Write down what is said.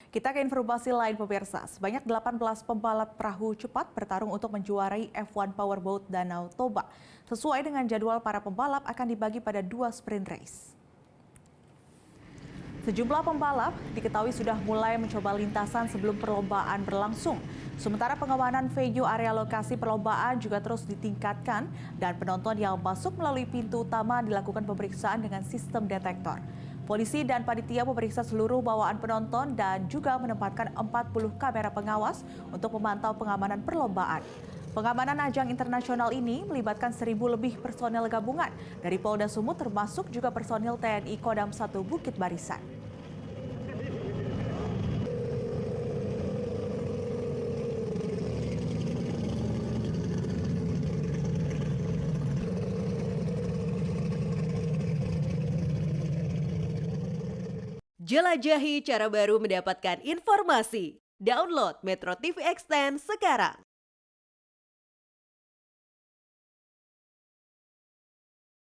Kita ke informasi lain pemirsa. Sebanyak 18 pembalap perahu cepat bertarung untuk menjuarai F1 Powerboat Danau Toba. Sesuai dengan jadwal, para pembalap akan dibagi pada 2 sprint race. Sejumlah pembalap diketahui sudah mulai mencoba lintasan sebelum perlombaan berlangsung. Sementara pengamanan venue area lokasi perlombaan juga terus ditingkatkan dan penonton yang masuk melalui pintu utama dilakukan pemeriksaan dengan sistem detektor. Polisi dan panitia memeriksa seluruh bawaan penonton dan juga menempatkan 40 kamera pengawas untuk memantau pengamanan perlombaan. Pengamanan ajang internasional ini melibatkan 1.000 lebih personel gabungan dari Polda Sumut termasuk juga personil TNI Kodam 1 Bukit Barisan. Jelajahi cara baru mendapatkan informasi. Download Metro TV Extend sekarang.